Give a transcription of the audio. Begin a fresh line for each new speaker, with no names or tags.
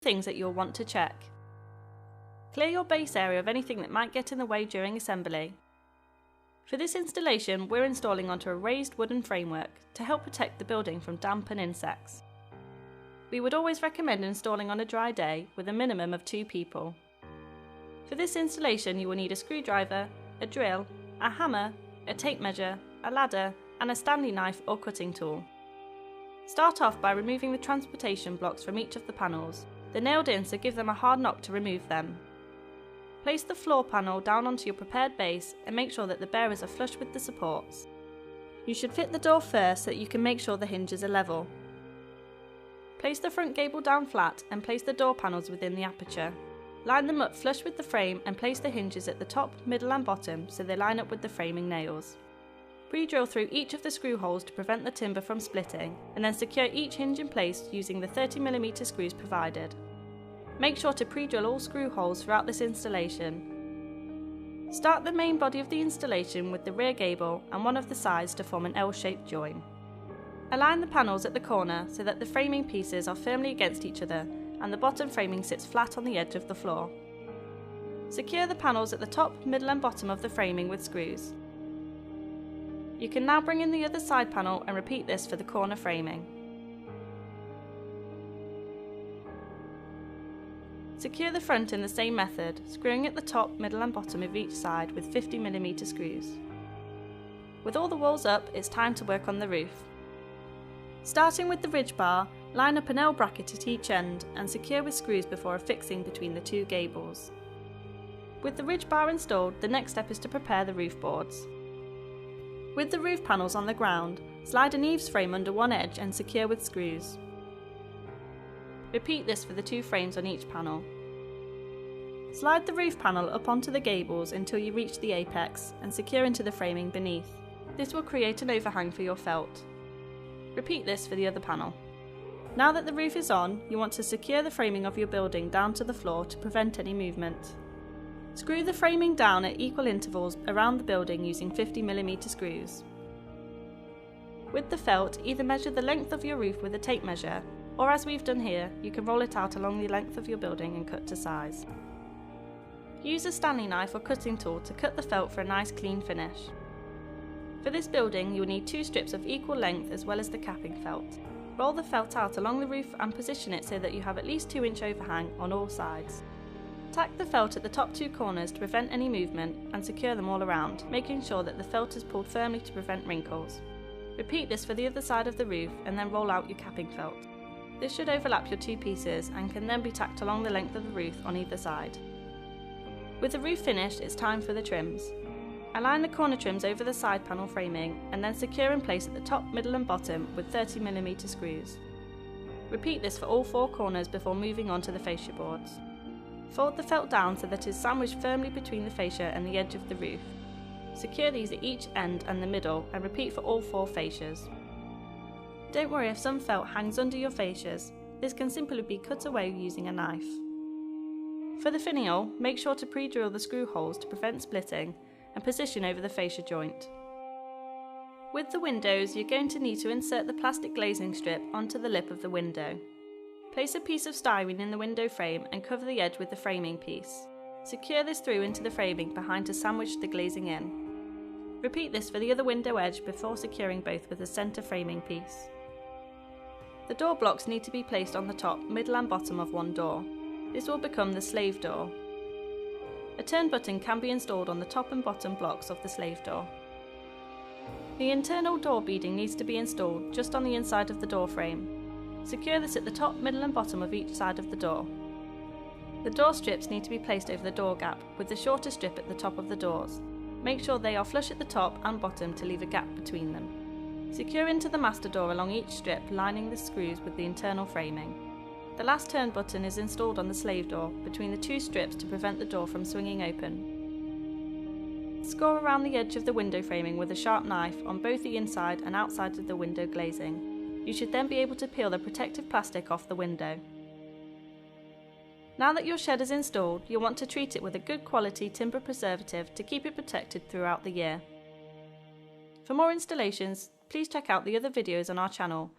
things that you'll want to check. Clear your base area of anything that might get in the way during assembly. For this installation, we're installing onto a raised wooden framework to help protect the building from damp and insects. We would always recommend installing on a dry day with a minimum of 2 people. For this installation, you will need a screwdriver, a drill, a hammer, a tape measure, a ladder, and a Stanley knife or cutting tool. Start off by removing the transportation blocks from each of the panels. They're nailed in, so give them a hard knock to remove them. Place the floor panel down onto your prepared base and make sure that the bearers are flush with the supports. You should fit the door first so that you can make sure the hinges are level. Place the front gable down flat and place the door panels within the aperture. Line them up flush with the frame and place the hinges at the top, middle and bottom so they line up with the framing nails. Pre-drill through each of the screw holes to prevent the timber from splitting, and then secure each hinge in place using the 30mm screws provided. Make sure to pre-drill all screw holes throughout this installation. Start the main body of the installation with the rear gable and one of the sides to form an L-shaped join. Align the panels at the corner so that the framing pieces are firmly against each other and the bottom framing sits flat on the edge of the floor. Secure the panels at the top, middle and bottom of the framing with screws. You can now bring in the other side panel and repeat this for the corner framing. Secure the front in the same method, screwing at the top, middle and bottom of each side with 50mm screws. With all the walls up, it's time to work on the roof. Starting with the ridge bar, line up an L bracket at each end and secure with screws before affixing between the 2 gables. With the ridge bar installed, the next step is to prepare the roof boards. With the roof panels on the ground, slide an eaves frame under one edge and secure with screws. Repeat this for the 2 frames on each panel. Slide the roof panel up onto the gables until you reach the apex and secure into the framing beneath. This will create an overhang for your felt. Repeat this for the other panel. Now that the roof is on, you want to secure the framing of your building down to the floor to prevent any movement. Screw the framing down at equal intervals around the building using 50mm screws. With the felt, either measure the length of your roof with a tape measure, or as we've done here, you can roll it out along the length of your building and cut to size. Use a Stanley knife or cutting tool to cut the felt for a nice clean finish. For this building, you will need 2 strips of equal length as well as the capping felt. Roll the felt out along the roof and position it so that you have at least 2-inch overhang on all sides. Tack the felt at the top 2 corners to prevent any movement and secure them all around, making sure that the felt is pulled firmly to prevent wrinkles. Repeat this for the other side of the roof and then roll out your capping felt. This should overlap your 2 pieces and can then be tacked along the length of the roof on either side. With the roof finished, it's time for the trims. Align the corner trims over the side panel framing and then secure in place at the top, middle and bottom with 30mm screws. Repeat this for all 4 corners before moving on to the fascia boards. Fold the felt down so that it is sandwiched firmly between the fascia and the edge of the roof. Secure these at each end and the middle and repeat for all 4 fascias. Don't worry if some felt hangs under your fascias, this can simply be cut away using a knife. For the finial, make sure to pre-drill the screw holes to prevent splitting and position over the fascia joint. With the windows, you're going to need to insert the plastic glazing strip onto the lip of the window. Place a piece of styrene in the window frame and cover the edge with the framing piece. Secure this through into the framing behind to sandwich the glazing in. Repeat this for the other window edge before securing both with the centre framing piece. The door blocks need to be placed on the top, middle and bottom of one door. This will become the slave door. A turn button can be installed on the top and bottom blocks of the slave door. The internal door beading needs to be installed just on the inside of the door frame. Secure this at the top, middle and bottom of each side of the door. The door strips need to be placed over the door gap, with the shorter strip at the top of the doors. Make sure they are flush at the top and bottom to leave a gap between them. Secure into the master door along each strip, lining the screws with the internal framing. The last turn button is installed on the slave door between the 2 strips to prevent the door from swinging open. Score around the edge of the window framing with a sharp knife on both the inside and outside of the window glazing. You should then be able to peel the protective plastic off the window. Now that your shed is installed, you'll want to treat it with a good quality timber preservative to keep it protected throughout the year. For more installations, please check out the other videos on our channel,